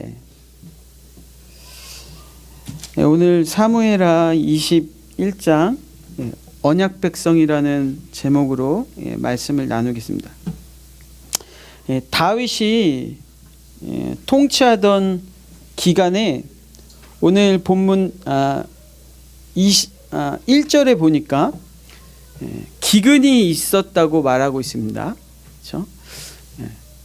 네. 네, 오늘 사무엘하 21장 언약 백성이라는 제목으로 말씀을 나누겠습니다. 다윗이 통치하던 기간에 오늘 본문 1절에 보니까 기근이 있었다고 말하고 있습니다. 그렇죠?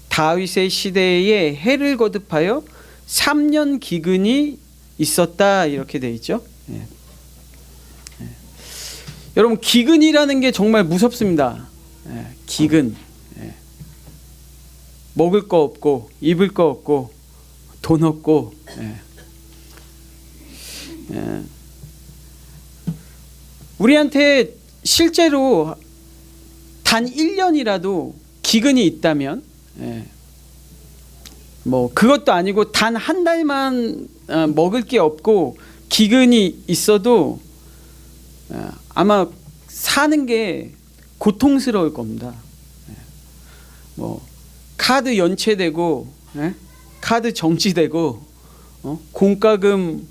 다윗의 시대에 해를 거듭하여 3년 기근이 있었다 이렇게 되어 있죠. 여러분, 기근이라는 게 정말 무섭습니다. 기근. 먹을 거 없고 입을 거 없고 돈 없고. 우리한테 실제로 단 1년이라도 기근이 있다면, 뭐 그것도 아니고 단 한 달만 먹을 게 없고 기근이 있어도 아마 사는 게 고통스러울 겁니다. 뭐 카드 연체되고, 카드 정지되고, 공과금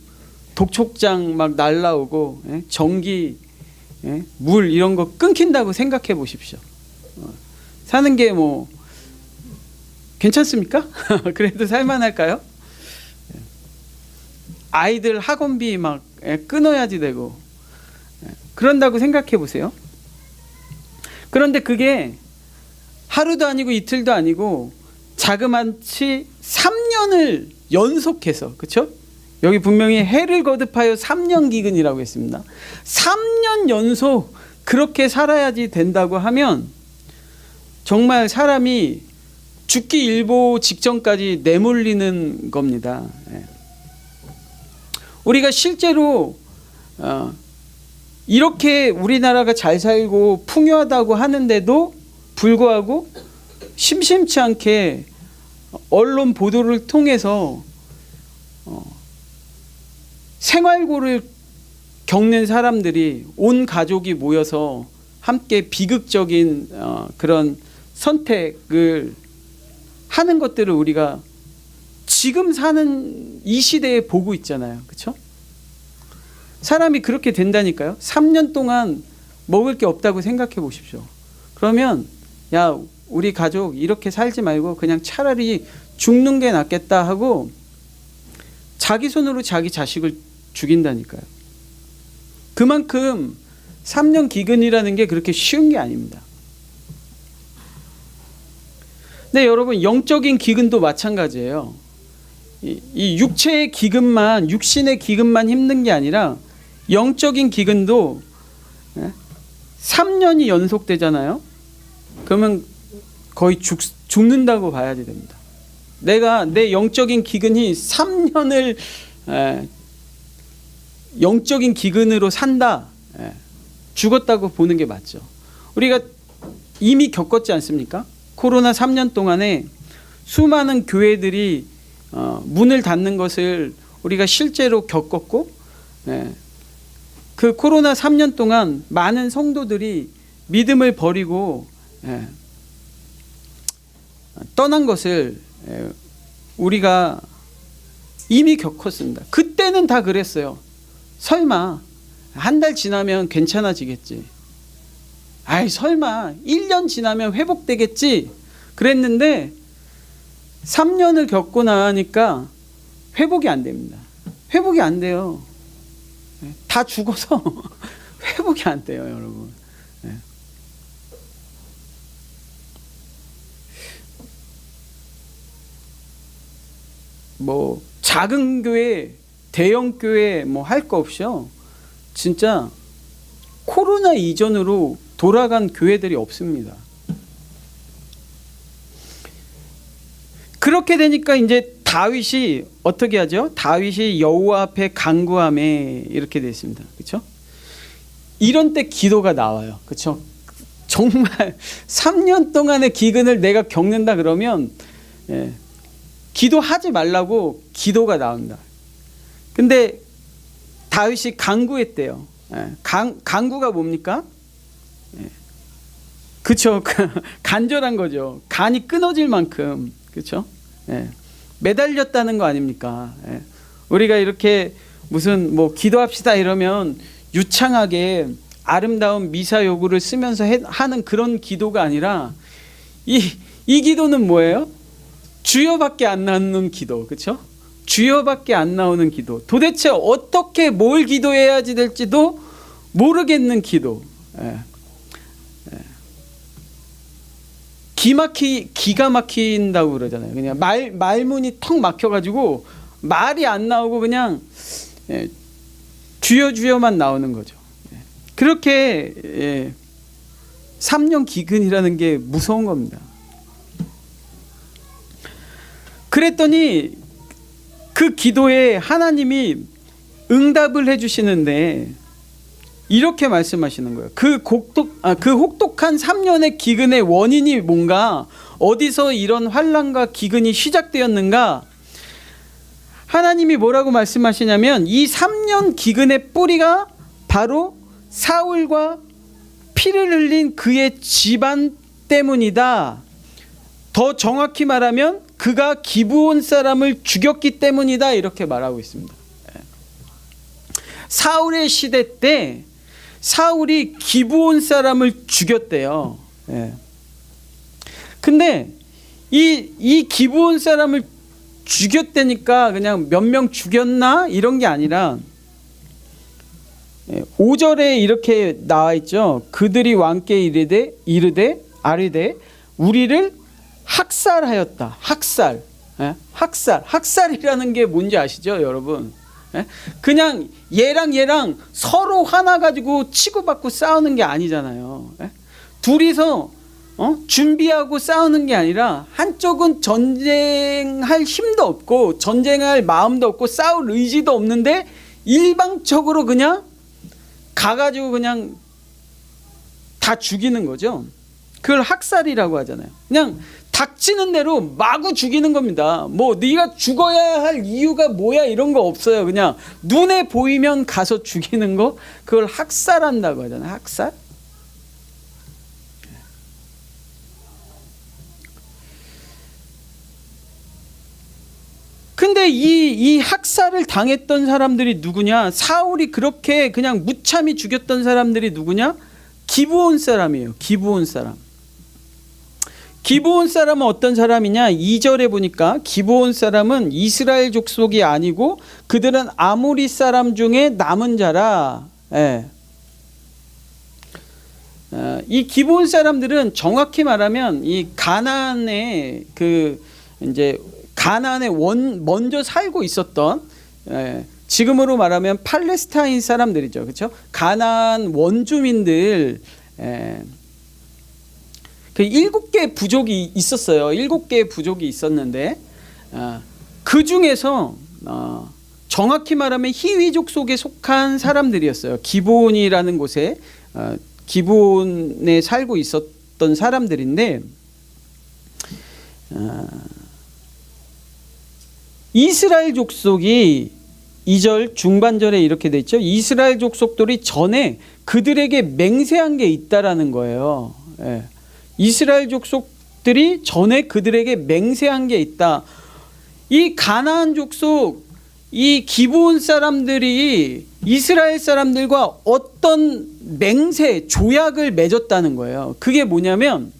독촉장 막 날라오고, 전기, 물 이런 거 끊긴다고 생각해 보십시오. 사는 게 뭐 괜찮습니까? 그래도 살만할까요? 아이들 학원비 막 끊어야지 되고, 그런다고 생각해 보세요. 그런데 그게 하루도 아니고 이틀도 아니고 자그마치 3년을 연속해서, 그렇죠? 여기 분명히 해를 거듭하여 3년 기근이라고 했습니다. 3년 연속 그렇게 살아야지 된다고 하면 정말 사람이 죽기 일보 직전까지 내몰리는 겁니다. 우리가 실제로 이렇게 우리나라가 잘 살고 풍요하다고 하는데도 불구하고 심심치 않게 언론 보도를 통해서 생활고를 겪는 사람들이 온 가족이 모여서 함께 비극적인 그런 선택을 하는 것들을 우리가 지금 사는 이 시대에 보고 있잖아요. 그렇죠? 사람이 그렇게 된다니까요. 3년 동안 먹을 게 없다고 생각해 보십시오. 그러면 야, 우리 가족 이렇게 살지 말고 그냥 차라리 죽는 게 낫겠다 하고 자기 손으로 자기 자식을 죽인다니까요. 그만큼 3년 기근이라는 게 그렇게 쉬운 게 아닙니다. 네, 여러분, 영적인 기근도 마찬가지예요. 이 육체의 기근만, 육신의 기근만 힘든 게 아니라 영적인 기근도 3년이 연속되잖아요. 그러면 거의 죽는다고 봐야지 됩니다. 내 영적인 기근이 3년을 영적인 기근으로 산다, 죽었다고 보는 게 맞죠. 우리가 이미 겪었지 않습니까? 코로나 3년 동안에 수많은 교회들이 문을 닫는 것을 우리가 실제로 겪었고, 그 코로나 3년 동안 많은 성도들이 믿음을 버리고 떠난 것을 우리가 이미 겪었습니다. 그때는 다 그랬어요. 설마 한 달 지나면 괜찮아지겠지. 아이, 설마 1년 지나면 회복되겠지. 그랬는데 3년을 겪고 나니까 회복이 안 됩니다. 회복이 안 돼요. 다 죽어서 회복이 안 돼요, 여러분. 뭐 작은 교회, 대형 교회 뭐 할 거 없이요. 진짜 코로나 이전으로 돌아간 교회들이 없습니다. 그렇게 되니까 이제 다윗이 어떻게 하죠? 다윗이 여호와 앞에 간구하매 이렇게 되어 있습니다. 그렇죠? 이런 때 기도가 나와요. 그렇죠? 정말 3년 동안의 기근을 내가 겪는다 그러면 기도하지 말라고 기도가 나온다. 근데 다윗이 간구했대요. 간구가 뭡니까? 그렇죠. 간절한 거죠. 간이 끊어질 만큼. 그렇죠? 매달렸다는 거 아닙니까? 예. 우리가 이렇게 무슨 뭐 기도합시다 이러면 유창하게 아름다운 미사 요구를 쓰면서 하는 그런 기도가 아니라 이 기도는 뭐예요? 주여밖에 안 나오는 기도, 그렇죠? 주여밖에 안 나오는 기도. 도대체 어떻게 뭘 기도해야지 될지도 모르겠는 기도. 예. 예. 기가 막힌다고 그러잖아요. 그냥 말문이 턱 막혀가지고 말이 안 나오고 그냥 예, 주여만 나오는 거죠. 예. 그렇게 예, 3년 기근이라는 게 무서운 겁니다. 그랬더니 그 기도에 하나님이 응답을 해주시는데 이렇게 말씀하시는 거예요. 그 혹독한 3년의 기근의 원인이 뭔가, 어디서 이런 환난과 기근이 시작되었는가? 하나님이 뭐라고 말씀하시냐면 이 3년 기근의 뿌리가 바로 사울과 피를 흘린 그의 집안 때문이다. 더 정확히 말하면 그가 기브온 사람을 죽였기 때문이다, 이렇게 말하고 있습니다. 사울의 시대 때 사울이 기브온 사람을 죽였대요. 근데 이 기브온 사람을 죽였다니까 그냥 몇 명 죽였나 이런 게 아니라 5절에 이렇게 나와 있죠. 그들이 왕께 이르되 아뢰되 우리를 학살하였다. 학살이라는 게 뭔지 아시죠, 여러분? 그냥 얘랑 서로 화나 가지고 치고받고 싸우는 게 아니잖아요. 둘이서 준비하고 싸우는 게 아니라 한쪽은 전쟁할 힘도 없고 전쟁할 마음도 없고 싸울 의지도 없는데 일방적으로 그냥 가가지고 그냥 다 죽이는 거죠. 그걸 학살이라고 하잖아요. 그냥 닥치는 대로 마구 죽이는 겁니다. 뭐 네가 죽어야 할 이유가 뭐야 이런 거 없어요. 그냥 눈에 보이면 가서 죽이는 거, 그걸 학살한다고 하잖아요. 학살. 근데 이 학살을 당했던 사람들이 누구냐? 사울이 그렇게 그냥 무참히 죽였던 사람들이 누구냐? 기브온 사람이에요. 기브온 사람. 기브온 사람은 어떤 사람이냐? 2절에 보니까 기브온 사람은 이스라엘 족속이 아니고 그들은 아모리 사람 중에 남은 자라. 예. 이 기브온 사람들은 정확히 말하면 이 가나안에 가나안에 먼저 살고 있었던, 지금으로 말하면 팔레스타인 사람들이죠, 그렇죠? 가나안 원주민들. 그 7개 부족이 있었어요. 7개의 부족이 있었는데 그 중에서 정확히 말하면 히위족 속에 속한 사람들이었어요. 기브온이라는 곳에 기브온에 살고 있었던 사람들인데 이스라엘 족속이 2절 중반절에 이렇게 돼 있죠. 이스라엘 족속들이 전에 그들에게 맹세한 게 있다라는 거예요. 이스라엘 족속들이 전에 그들에게 맹세한 게 있다. 이 가나안 족속, 이 기브온 사람들이 이스라엘 사람들과 어떤 맹세, 조약을 맺었다는 거예요. 그게 뭐냐면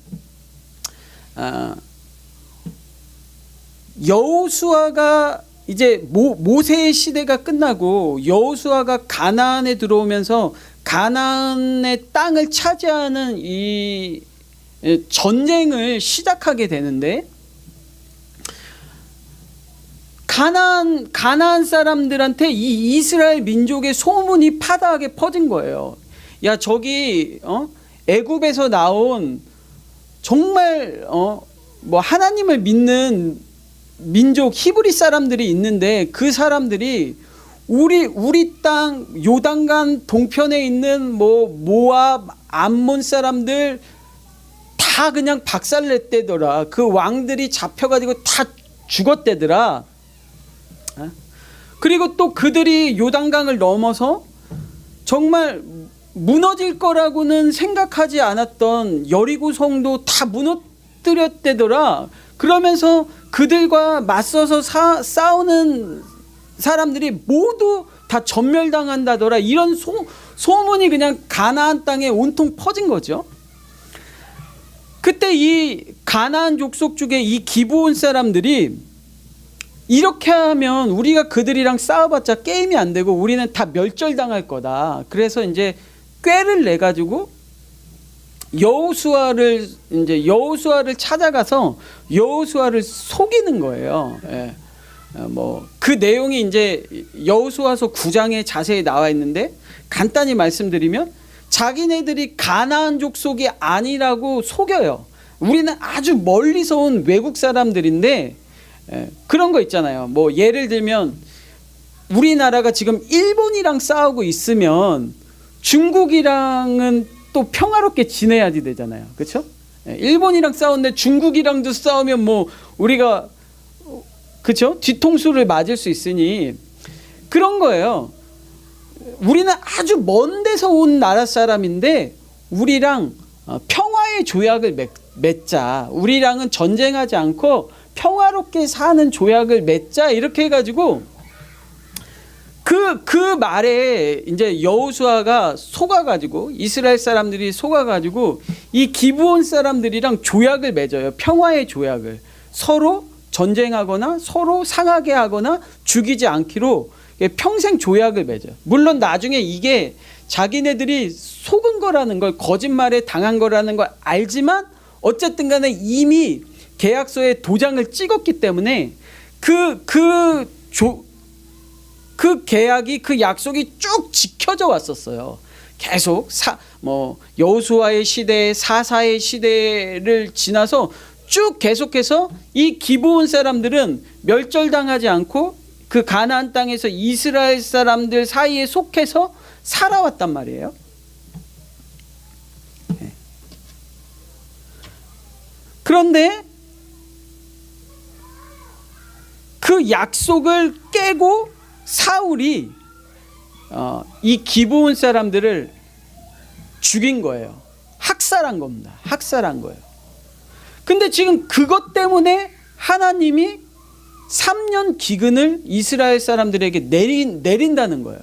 여호수아가 이제 모세의 시대가 끝나고 여호수아가 가나안에 들어오면서 가나안의 땅을 차지하는 이 전쟁을 시작하게 되는데 가나안 사람들한테 이 이스라엘 민족의 소문이 파다하게 퍼진 거예요. 야, 저기 애굽에서 나온 정말 뭐 하나님을 믿는 민족 히브리 사람들이 있는데 그 사람들이 우리 땅 요단강 동편에 있는 뭐 모압, 암몬 사람들 다 그냥 박살냈대더라. 그 왕들이 잡혀가지고 다 죽었대더라. 그리고 또 그들이 요단강을 넘어서 정말 무너질 거라고는 생각하지 않았던 여리고 성도 다 무너뜨렸대더라. 그러면서 그들과 맞서서 싸우는 사람들이 모두 다 전멸당한다더라. 이런 소문이 그냥 가나안 땅에 온통 퍼진 거죠. 그때 이 가나안 족속 중에 이 기브온 사람들이 이렇게 하면 우리가 그들이랑 싸워봤자 게임이 안 되고 우리는 다 멸절당할 거다. 그래서 이제 꾀를 내 가지고 여호수아를 찾아가서 여호수아를 속이는 거예요. 예. 뭐 그 내용이 이제 여호수아서 9장에 자세히 나와 있는데 간단히 말씀드리면 자기네들이 가나안 족속이 아니라고 속여요. 우리는 아주 멀리서 온 외국 사람들인데 그런 거 있잖아요. 뭐 예를 들면 우리나라가 지금 일본이랑 싸우고 있으면 중국이랑은 또 평화롭게 지내야지 되잖아요. 그렇죠? 일본이랑 싸우는데 중국이랑도 싸우면 뭐 우리가 그렇죠? 뒤통수를 맞을 수 있으니 그런 거예요. 우리는 아주 먼 데서 온 나라 사람인데 우리랑 평화의 조약을 맺자. 우리랑은 전쟁하지 않고 평화롭게 사는 조약을 맺자. 이렇게 해가지고 그 말에 이제 여호수아가 속아가지고 이스라엘 사람들이 속아가지고 이 기브온 사람들이랑 조약을 맺어요. 평화의 조약을. 서로 전쟁하거나 서로 상하게 하거나 죽이지 않기로 평생 조약을 맺어요. 물론 나중에 이게 자기네들이 속은 거라는 걸, 거짓말에 당한 거라는 걸 알지만 어쨌든 간에 이미 계약서에 도장을 찍었기 때문에 그 계약이, 그 약속이 쭉 지켜져 왔었어요. 계속 여호수아의 시대, 사사의 시대를 지나서 쭉 계속해서 이 기브온 사람들은 멸절당하지 않고 그 가나안 땅에서 이스라엘 사람들 사이에 속해서 살아왔단 말이에요. 그런데 그 약속을 깨고 사울이 이 기브온 사람들을 죽인 거예요. 학살한 겁니다. 학살한 거예요. 근데 지금 그것 때문에 하나님이 3년 기근을 이스라엘 사람들에게 내린다는 거예요.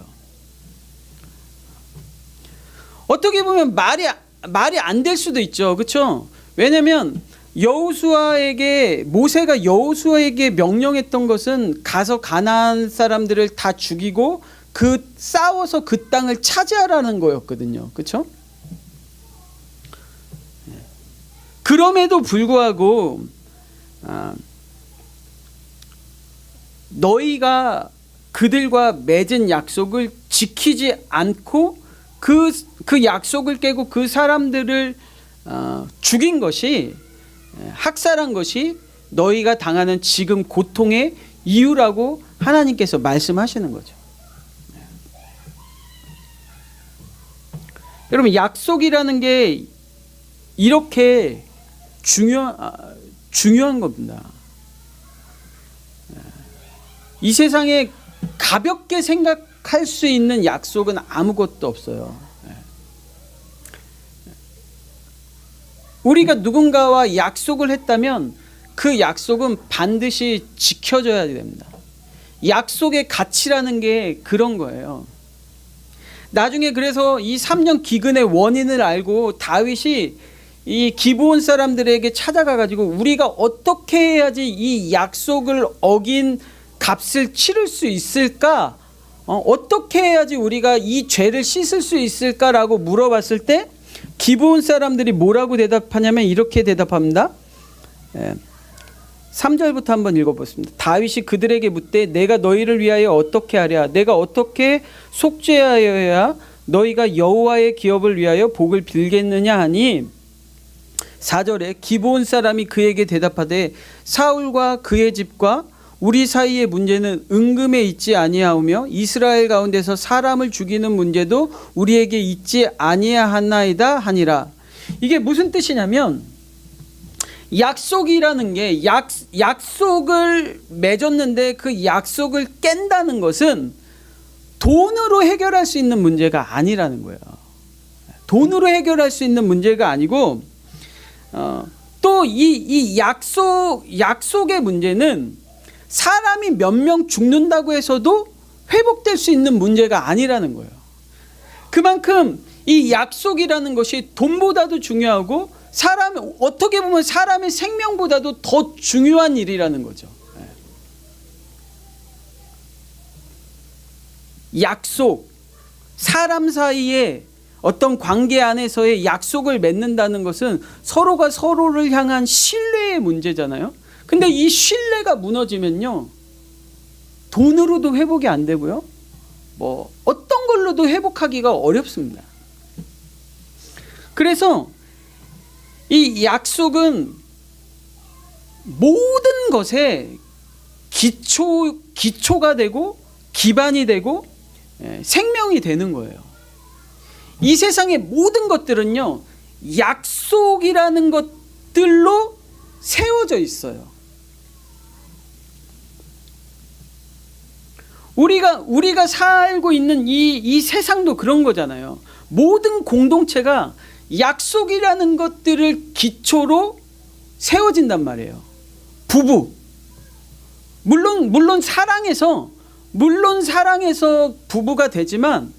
어떻게 보면 말이 안 될 수도 있죠. 그렇죠? 왜냐면 모세가 여호수아에게 명령했던 것은 가서 가나안 사람들을 다 죽이고 싸워서 그 땅을 차지하라는 거였거든요. 그렇죠? 그럼에도 불구하고 너희가 그들과 맺은 약속을 지키지 않고 그 약속을 깨고 그 사람들을 죽인 것이, 학살한 것이 너희가 당하는 지금 고통의 이유라고 하나님께서 말씀하시는 거죠. 여러분, 약속이라는 게 이렇게 중요한 겁니다. 이 세상에 가볍게 생각할 수 있는 약속은 아무것도 없어요. 우리가 누군가와 약속을 했다면 그 약속은 반드시 지켜져야 됩니다. 약속의 가치라는 게 그런 거예요. 나중에 그래서 이 3년 기근의 원인을 알고 다윗이 이 기브온 사람들에게 찾아가 가지고 우리가 어떻게 해야지 이 약속을 어긴 값을 치를 수 있을까? 어떻게 해야지 우리가 이 죄를 씻을 수 있을까라고 물어봤을 때 기브온 사람들이 뭐라고 대답하냐면 이렇게 대답합니다. 3절부터 한번 읽어보겠습니다. 다윗이 그들에게 묻되 내가 너희를 위하여 어떻게 하랴? 내가 어떻게 속죄하여야 너희가 여호와의 기업을 위하여 복을 빌겠느냐 하니 4절에 기브온 사람이 그에게 대답하되 사울과 그의 집과 우리 사이의 문제는 은금에 있지 아니하오며 이스라엘 가운데서 사람을 죽이는 문제도 우리에게 있지 아니하나이다 하니라. 이게 무슨 뜻이냐면 약속이라는 게 약속을 맺었는데 그 약속을 깬다는 것은 돈으로 해결할 수 있는 문제가 아니라는 거예요. 돈으로 해결할 수 있는 문제가 아니고 또 이 약속의 문제는 사람이 몇 명 죽는다고 해서도 회복될 수 있는 문제가 아니라는 거예요. 그만큼 이 약속이라는 것이 돈보다도 중요하고 어떻게 보면 사람의 생명보다도 더 중요한 일이라는 거죠. 약속, 사람 사이에 어떤 관계 안에서의 약속을 맺는다는 것은 서로가 서로를 향한 신뢰의 문제잖아요. 근데 이 신뢰가 무너지면요, 돈으로도 회복이 안 되고요, 뭐 어떤 걸로도 회복하기가 어렵습니다. 그래서 이 약속은 모든 것에 기초가 되고 기반이 되고 생명이 되는 거예요. 이 세상의 모든 것들은요, 약속이라는 것들로 세워져 있어요. 우리가 살고 있는 이 세상도 그런 거잖아요. 모든 공동체가 약속이라는 것들을 기초로 세워진단 말이에요. 부부, 물론 사랑해서 부부가 되지만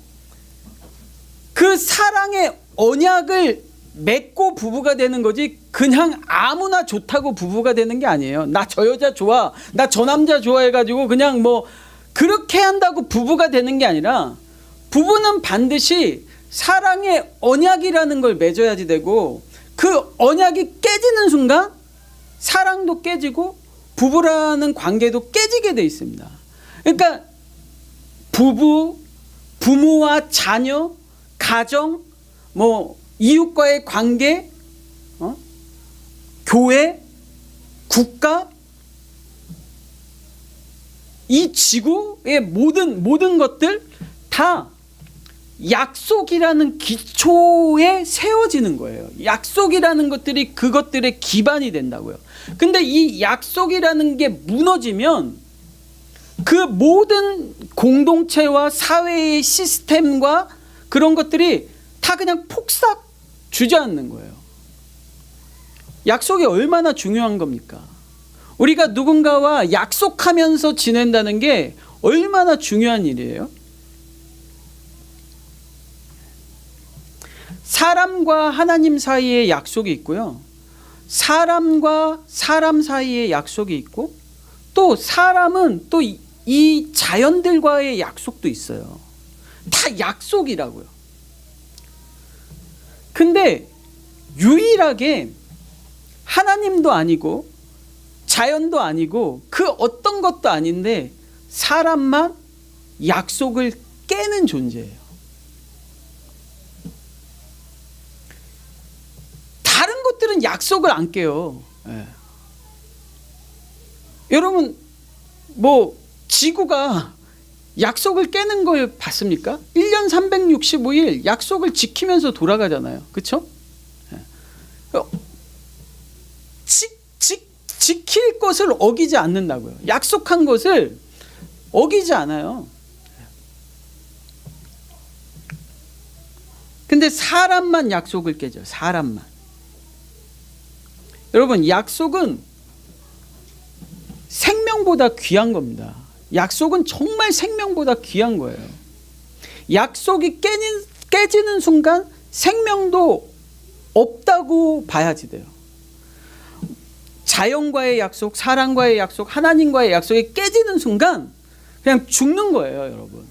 그 사랑의 언약을 맺고 부부가 되는 거지, 그냥 아무나 좋다고 부부가 되는 게 아니에요. 나 저 여자 좋아, 나 저 남자 좋아해가지고 그냥 뭐 그렇게 한다고 부부가 되는 게 아니라, 부부는 반드시 사랑의 언약이라는 걸 맺어야지 되고, 그 언약이 깨지는 순간 사랑도 깨지고 부부라는 관계도 깨지게 돼 있습니다. 그러니까 부모와 자녀, 가정, 뭐 이웃과의 관계, 교회, 국가, 이 지구의 모든 것들 다 약속이라는 기초에 세워지는 거예요. 약속이라는 것들이 그것들의 기반이 된다고요. 근데 이 약속이라는 게 무너지면 그 모든 공동체와 사회의 시스템과 그런 것들이 다 그냥 폭삭 주저앉는 거예요. 약속이 얼마나 중요한 겁니까? 우리가 누군가와 약속하면서 지낸다는 게 얼마나 중요한 일이에요? 사람과 하나님 사이에 약속이 있고요, 사람과 사람 사이에 약속이 있고, 또 사람은 또 이 자연들과의 약속도 있어요. 다 약속이라고요. 근데 유일하게 하나님도 아니고 자연도 아니고 그 어떤 것도 아닌데 사람만 약속을 깨는 존재예요. 다른 것들은 약속을 안 깨요. 여러분, 뭐 지구가 약속을 깨는 걸 봤습니까? 1년 365일 약속을 지키면서 돌아가잖아요. 그렇죠? 지킬 것을 어기지 않는다고요. 약속한 것을 어기지 않아요. 근데 사람만 약속을 깨죠. 사람만. 여러분, 약속은 생명보다 귀한 겁니다. 약속은 정말 생명보다 귀한 거예요. 약속이 깨지는 순간 생명도 없다고 봐야지 돼요. 자연과의 약속, 사람과의 약속, 하나님과의 약속이 깨지는 순간 그냥 죽는 거예요, 여러분.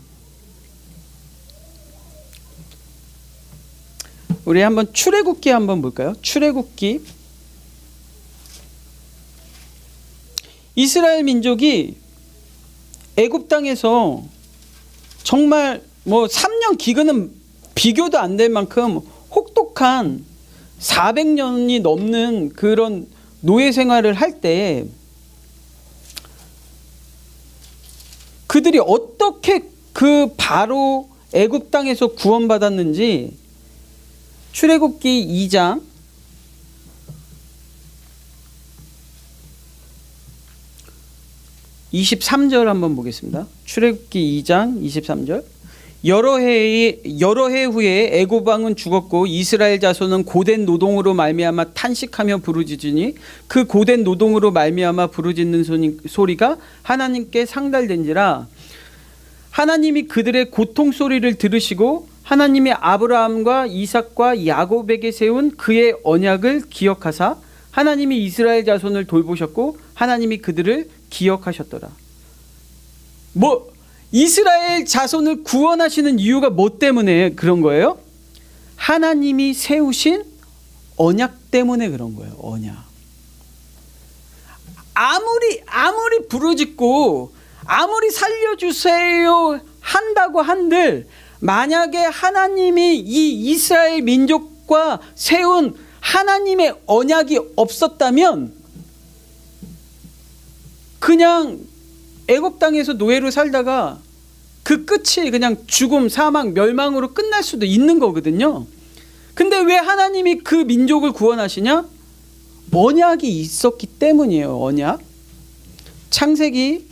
우리 한번 출애굽기 한번 볼까요? 출애굽기. 이스라엘 민족이 애굽 땅에서 정말 뭐 3년 기근은 비교도 안 될 만큼 혹독한 400년이 넘는 그런 노예 생활을 할 때 그들이 어떻게 그 바로 애굽 땅에서 구원받았는지 출애굽기 2장 23절 한번 보겠습니다. 출애굽기 2장 23절. 여러 해 후에 애굽 왕은 죽었고 이스라엘 자손은 고된 노동으로 말미암아 탄식하며 부르짖으니 그 고된 노동으로 말미암아 부르짖는 소리가 하나님께 상달된지라. 하나님이 그들의 고통 소리를 들으시고 하나님이 아브라함과 이삭과 야곱에게 세운 그의 언약을 기억하사 하나님이 이스라엘 자손을 돌보셨고 하나님이 그들을 기억하셨더라. 이스라엘 자손을 구원하시는 이유가 뭐 때문에 그런 거예요? 하나님이 세우신 언약 때문에 그런 거예요. 언약. 아무리 부르짖고 아무리 살려주세요 한다고 한들 만약에 하나님이 이 이스라엘 민족과 세운 하나님의 언약이 없었다면 그냥 애굽 땅에서 노예로 살다가 그 끝이 그냥 죽음, 사망, 멸망으로 끝날 수도 있는 거거든요. 근데 왜 하나님이 그 민족을 구원하시냐? 언약이 있었기 때문이에요. 언약. 창세기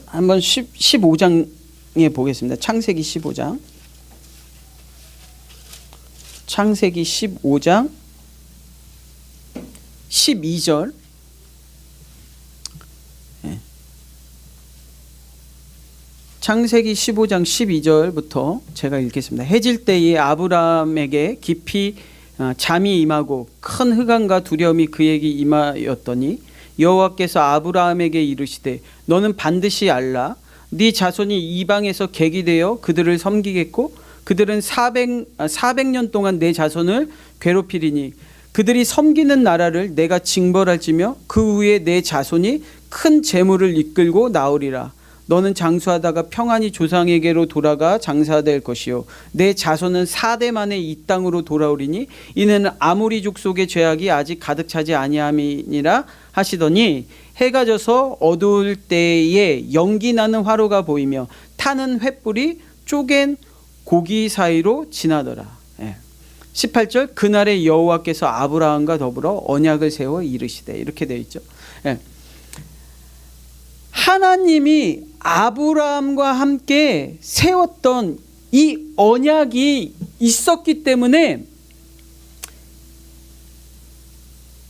한번 15장에 보겠습니다. 창세기 15장. 창세기 15장 12절. 창세기 15장 12절부터 제가 읽겠습니다. 해질 때에 아브라함에게 깊이 잠이 임하고 큰 흑암과 두려움이 그에게 임하였더니 여호와께서 아브라함에게 이르시되 너는 반드시 알라. 네 자손이 이방에서 객이 되어 그들을 섬기겠고 그들은 400년 동안 내 자손을 괴롭히리니 그들이 섬기는 나라를 내가 징벌할지며 그 후에 내 자손이 큰 재물을 이끌고 나오리라. 너는 장수하다가 평안히 조상에게로 돌아가 장사될 것이요 내 자손은 4대 만에 이 땅으로 돌아오리니 이는 아모리 족속의 죄악이 아직 가득 차지 아니함이니라 하시더니 해가 져서 어두울 때에 연기 나는 화로가 보이며 타는 횃불이 쪼갠 고기 사이로 지나더라. 18절 그날에 여호와께서 아브라함과 더불어 언약을 세워 이르시되 이렇게 되어 있죠. 하나님이 아브라함과 함께 세웠던 이 언약이 있었기 때문에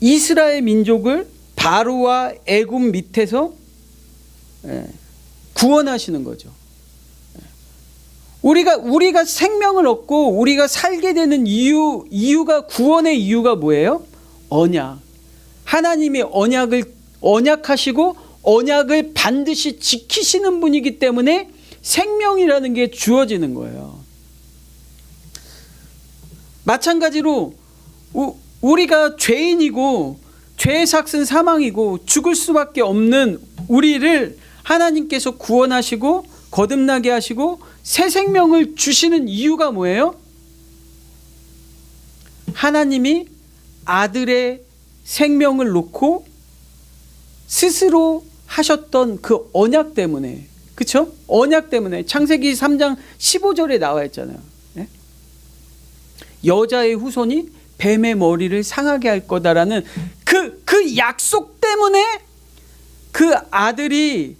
이스라엘 민족을 바로와 애굽 밑에서 구원하시는 거죠. 우리가 생명을 얻고 우리가 살게 되는 이유가 구원의 이유가 뭐예요? 언약. 하나님이 언약하시고 언약을 반드시 지키시는 분이기 때문에 생명이라는 게 주어지는 거예요. 마찬가지로 우리가 죄인이고 죄의 삭은 사망이고 죽을 수밖에 없는 우리를 하나님께서 구원하시고 거듭나게 하시고 새 생명을 주시는 이유가 뭐예요? 하나님이 아들의 생명을 놓고 스스로 하셨던 그 언약 때문에, 그렇죠? 언약 때문에. 창세기 3장 15절에 나와 있잖아요. 네? 여자의 후손이 뱀의 머리를 상하게 할 거다라는 그 약속 때문에 그 아들의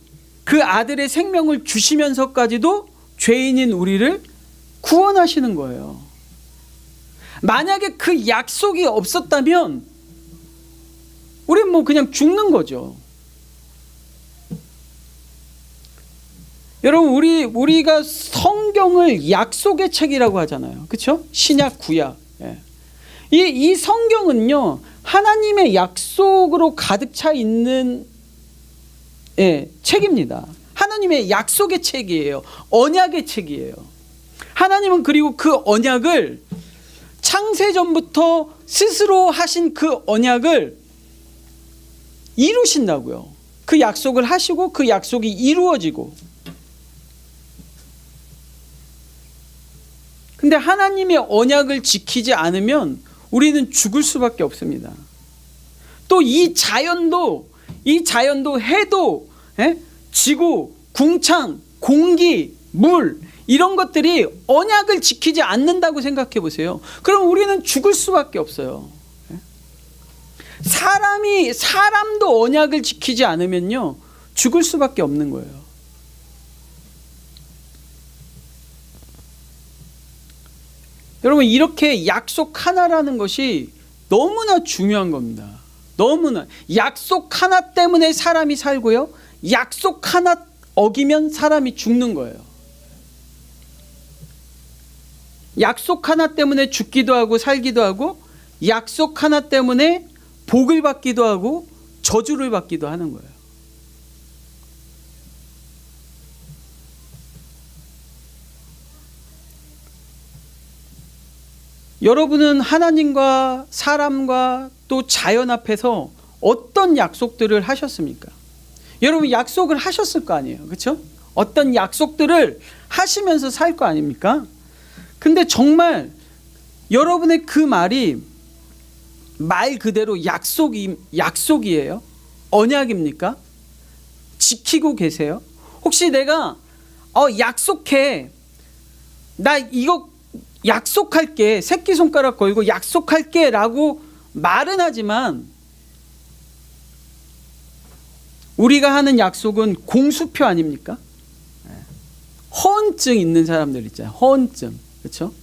생명을 주시면서까지도 죄인인 우리를 구원하시는 거예요. 만약에 그 약속이 없었다면 우리는 그냥 죽는 거죠. 여러분 우리가 성경을 약속의 책이라고 하잖아요. 그렇죠? 신약 구약. 이 성경은요 하나님의 약속으로 가득 차 있는 책입니다. 하나님의 약속의 책이에요. 언약의 책이에요. 하나님은 그리고 그 언약을 창세전부터 스스로 하신 그 언약을 이루신다고요. 그 약속을 하시고 그 약속이 이루어지고. 근데 하나님의 언약을 지키지 않으면 우리는 죽을 수밖에 없습니다. 또 이 자연도 해도 지구, 궁창, 공기, 물 이런 것들이 언약을 지키지 않는다고 생각해 보세요. 그럼 우리는 죽을 수밖에 없어요. 사람도 언약을 지키지 않으면요 죽을 수밖에 없는 거예요. 여러분, 이렇게 약속 하나라는 것이 너무나 중요한 겁니다. 너무나. 약속 하나 때문에 사람이 살고요, 약속 하나 어기면 사람이 죽는 거예요. 약속 하나 때문에 죽기도 하고 살기도 하고, 약속 하나 때문에 복을 받기도 하고 저주를 받기도 하는 거예요. 여러분은 하나님과 사람과 또 자연 앞에서 어떤 약속들을 하셨습니까? 여러분, 약속을 하셨을 거 아니에요, 그렇죠? 어떤 약속들을 하시면서 살 거 아닙니까? 근데 정말 여러분의 그 말이 말 그대로 약속이에요? 언약입니까? 지키고 계세요? 혹시 내가 약속해, 나 이거 약속할게, 새끼손가락 걸고 약속할게 라고 말은 하지만 우리가 하는 약속은 공수표 아닙니까? 허언증 있는 사람들 있잖아요. 허언증. 그렇죠?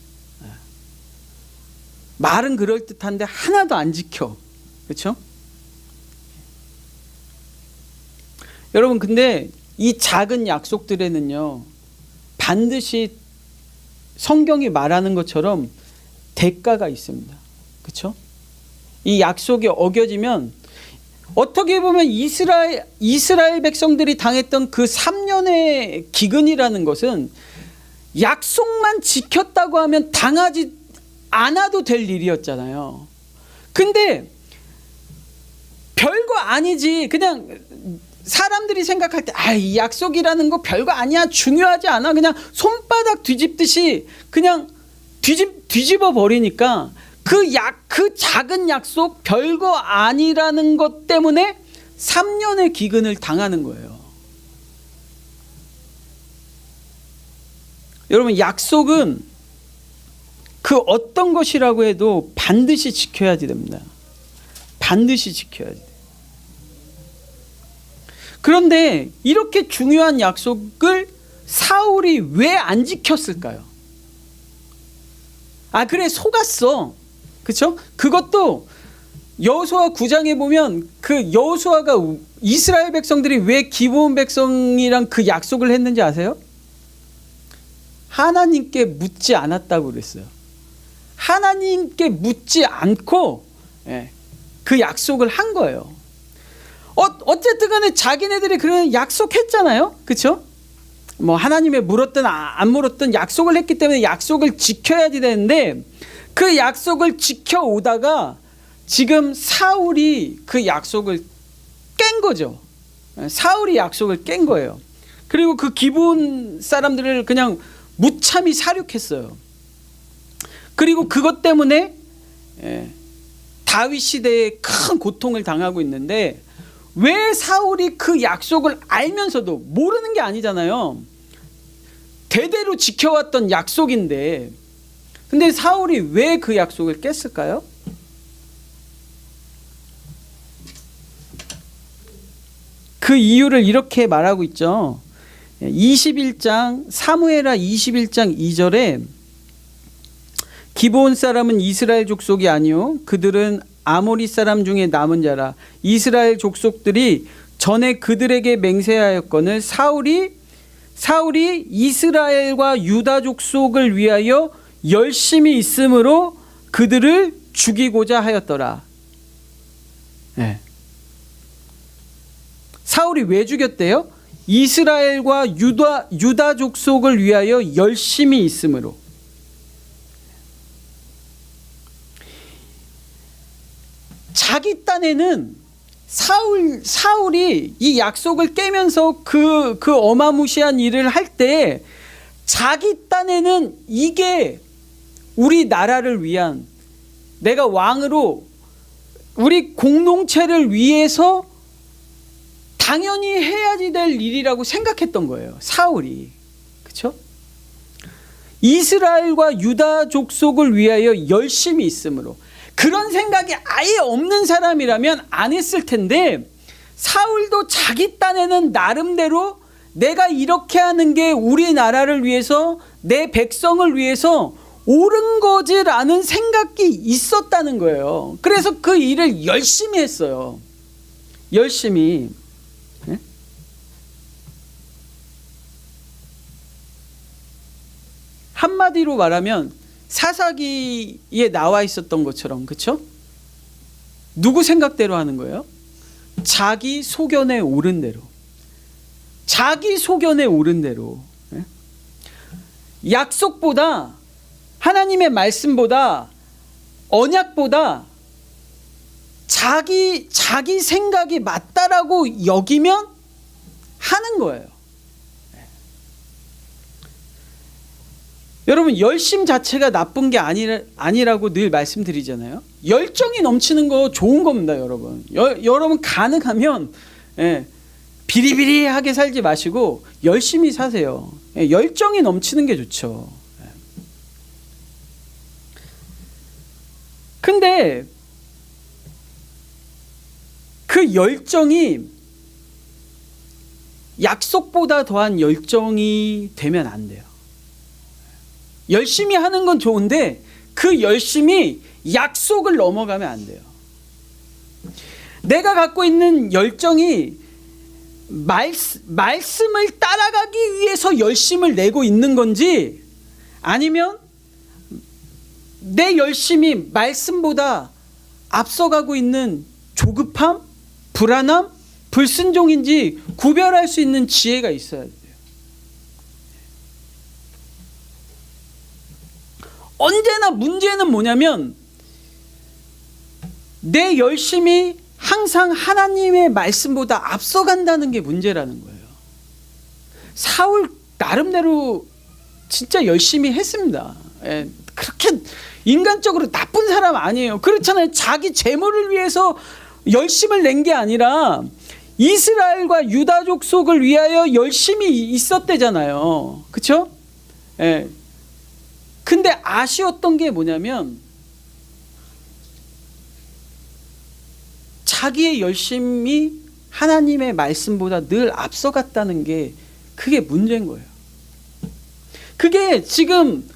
말은 그럴듯한데 하나도 안 지켜. 그렇죠? 여러분, 근데 이 작은 약속들에는요, 반드시 성경이 말하는 것처럼 대가가 있습니다. 그렇죠? 이 약속이 어겨지면 어떻게 보면 이스라엘 백성들이 당했던 그 3년의 기근이라는 것은 약속만 지켰다고 하면 당하지 않아도 될 일이었잖아요. 근데 별거 아니지, 그냥 사람들이 생각할 때 이 약속이라는 거 별거 아니야, 중요하지 않아, 그냥 손바닥 뒤집듯이 그냥 뒤집어 버리니까 그 작은 약속, 별거 아니라는 것 때문에 3년의 기근을 당하는 거예요. 여러분, 약속은 그 어떤 것이라고 해도 반드시 지켜야지 됩니다. 반드시 지켜야지 돼요. 그런데 이렇게 중요한 약속을 사울이 왜 안 지켰을까요? 그래, 속았어. 그렇죠? 그것도 여호수아 9장에 보면 그 여호수아가 이스라엘 백성들이 왜 기브온 백성이랑 그 약속을 했는지 아세요? 하나님께 묻지 않았다고 그랬어요. 하나님께 묻지 않고 그 약속을 한 거예요. 어쨌든 간에 자기네들이 그런 약속했잖아요. 그렇죠? 뭐 하나님에 물었든 안 물었든 약속을 했기 때문에 약속을 지켜야지 되는데, 그 약속을 지켜오다가 지금 사울이 그 약속을 깬 거죠. 사울이 약속을 깬 거예요. 그리고 그 기브온 사람들을 그냥 무참히 살육했어요. 그리고 그것 때문에 다윗 시대에 큰 고통을 당하고 있는데, 왜 사울이 그 약속을 알면서도, 모르는 게 아니잖아요, 대대로 지켜왔던 약속인데, 근데 사울이 왜 그 약속을 깼을까요? 그 이유를 이렇게 말하고 있죠. 21장 사무엘하 21장 2절에 기브온 사람은 이스라엘 족속이 아니요 그들은 아모리 사람 중에 남은 자라. 이스라엘 족속들이 전에 그들에게 맹세하였거늘 사울이 이스라엘과 유다 족속을 위하여 열심히 있으므로 그들을 죽이고자 하였더라. 사울이 왜 죽였대요? 이스라엘과 유다 족속을 위하여 열심히 있으므로. 자기 딴에는 사울이 이 약속을 깨면서 그 어마무시한 일을 할 때 자기 딴에는 이게 우리 나라를 위한, 내가 왕으로 우리 공동체를 위해서 당연히 해야지 될 일이라고 생각했던 거예요, 사울이. 그렇죠? 이스라엘과 유다 족속을 위하여 열심히 있으므로. 그런 생각이 아예 없는 사람이라면 안 했을 텐데, 사울도 자기 딴에는 나름대로 내가 이렇게 하는 게 우리나라를 위해서, 내 백성을 위해서 옳은 거지라는 생각이 있었다는 거예요. 그래서 그 일을 열심히 했어요. 열심히. 네? 한마디로 말하면 사사기에 나와 있었던 것처럼, 그렇죠? 누구 생각대로 하는 거예요? 자기 소견에 옳은 대로. 자기 소견에 옳은 대로. 네? 약속보다, 하나님의 말씀보다, 언약보다 자기 생각이 맞다라고 여기면 하는 거예요. 네. 여러분, 열심 자체가 나쁜 게 아니라고 늘 말씀드리잖아요. 열정이 넘치는 거 좋은 겁니다, 여러분. 여러분 가능하면 비리비리하게 살지 마시고 열심히 사세요. 열정이 넘치는 게 좋죠. 근데 그 열정이 약속보다 더한 열정이 되면 안 돼요. 열심히 하는 건 좋은데 그 열심이 약속을 넘어가면 안 돼요. 내가 갖고 있는 열정이 말씀을 따라가기 위해서 열심을 내고 있는 건지, 아니면 내 열심이 말씀보다 앞서가고 있는 조급함, 불안함, 불순종인지 구별할 수 있는 지혜가 있어야 돼요. 언제나 문제는 뭐냐면 내 열심이 항상 하나님의 말씀보다 앞서간다는 게 문제라는 거예요. 사울 나름대로 진짜 열심히 했습니다. 그렇게 인간적으로 나쁜 사람 아니에요. 그렇잖아요. 자기 재물을 위해서 열심을 낸 게 아니라 이스라엘과 유다 족속을 위하여 열심히 있었대잖아요. 그렇죠? 근데 아쉬웠던 게 뭐냐면 자기의 열심이 하나님의 말씀보다 늘 앞서갔다는 게, 그게 문제인 거예요. 그게 지금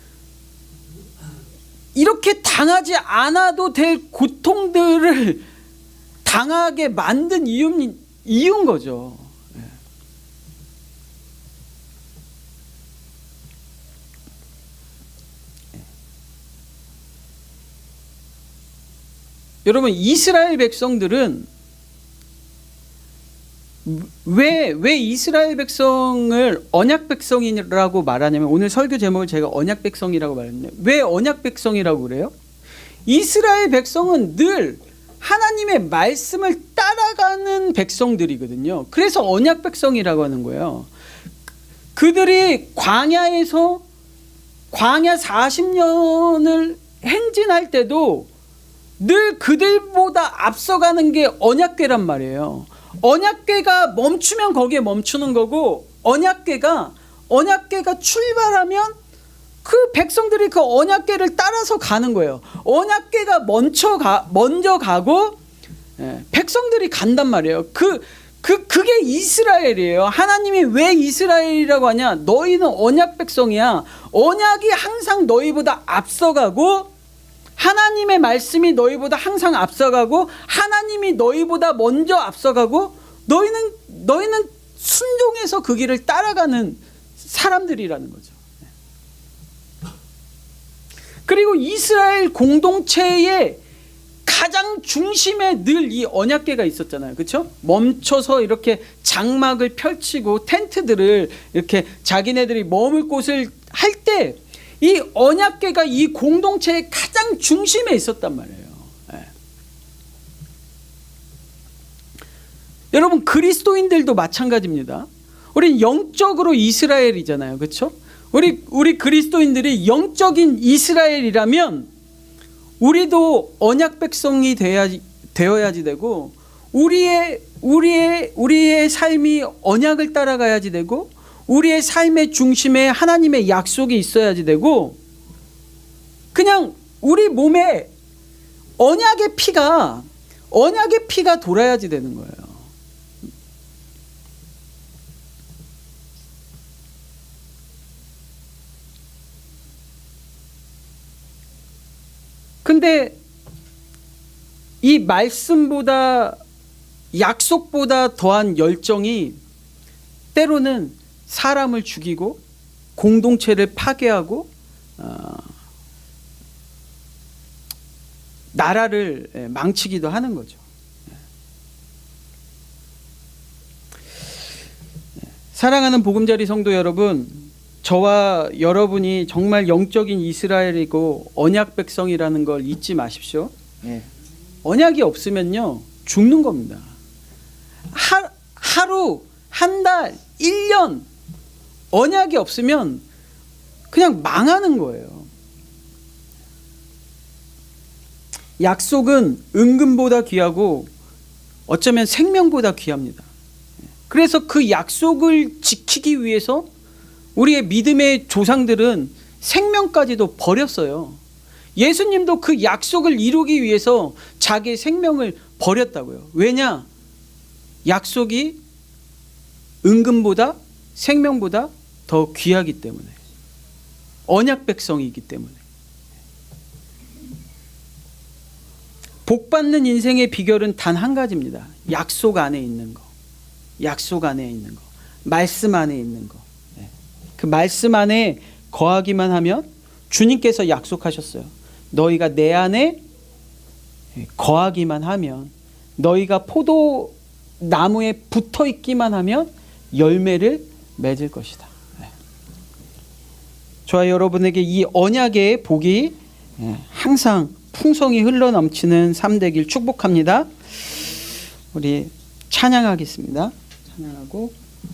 이렇게 당하지 않아도 될 고통들을 당하게 만든 이유인 거죠. 여러분, 이스라엘 백성들은 왜 이스라엘 백성을 언약 백성이라고 말하냐면, 오늘 설교 제목을 제가 언약 백성이라고 말했는데 왜 언약 백성이라고 그래요? 이스라엘 백성은 늘 하나님의 말씀을 따라가는 백성들이거든요. 그래서 언약 백성이라고 하는 거예요. 그들이 광야 40년을 행진할 때도 늘 그들보다 앞서가는 게 언약궤란 말이에요. 언약궤가 멈추면 거기에 멈추는 거고, 언약궤가 출발하면 그 백성들이 그 언약궤를 따라서 가는 거예요. 언약궤가 먼저 가고 백성들이 간단 말이에요. 그게 이스라엘이에요. 하나님이 왜 이스라엘이라고 하냐? 너희는 언약 백성이야. 언약이 항상 너희보다 앞서가고, 하나님의 말씀이 너희보다 항상 앞서가고, 하나님이 너희보다 먼저 앞서가고, 너희는 순종해서 그 길을 따라가는 사람들이라는 거죠. 그리고 이스라엘 공동체의 가장 중심에 늘 이 언약궤가 있었잖아요. 그렇죠? 멈춰서 이렇게 장막을 펼치고 텐트들을 이렇게 자기네들이 머물 곳을 할 때 이 언약궤가 이 공동체의 가장 중심에 있었단 말이에요. 여러분, 그리스도인들도 마찬가지입니다. 우리 영적으로 이스라엘이잖아요. 그렇죠? 우리 그리스도인들이 영적인 이스라엘이라면 우리도 언약 백성이 되어야지 되고, 우리의 삶이 언약을 따라가야지 되고, 우리의 삶의 중심에 하나님의 약속이 있어야지 되고, 그냥 우리 몸에 언약의 피가 돌아야지 되는 거예요. 그런데 이 말씀보다 약속보다 더한 열정이 때로는 사람을 죽이고 공동체를 파괴하고 나라를 망치기도 하는 거죠. 사랑하는 보금자리 성도 여러분, 저와 여러분이 정말 영적인 이스라엘이고 언약 백성이라는 걸 잊지 마십시오. 언약이 없으면요 죽는 겁니다. 하루, 한 달, 1년 언약이 없으면 그냥 망하는 거예요. 약속은 은금보다 귀하고 어쩌면 생명보다 귀합니다. 그래서 그 약속을 지키기 위해서 우리의 믿음의 조상들은 생명까지도 버렸어요. 예수님도 그 약속을 이루기 위해서 자기의 생명을 버렸다고요. 왜냐? 약속이 은금보다 생명보다 더 귀하기 때문에, 언약 백성이기 때문에. 복 받는 인생의 비결은 단 한 가지입니다. 약속 안에 있는 거. 약속 안에 있는 거. 말씀 안에 있는 거. 그 말씀 안에 거하기만 하면 주님께서 약속하셨어요. 너희가 내 안에 거하기만 하면, 너희가 포도나무에 붙어 있기만 하면 열매를 맺을 것이다. 저와 여러분에게 이 언약의 복이 항상 풍성히 흘러넘치는 삶 되길 축복합니다. 우리 찬양하겠습니다. 찬양하고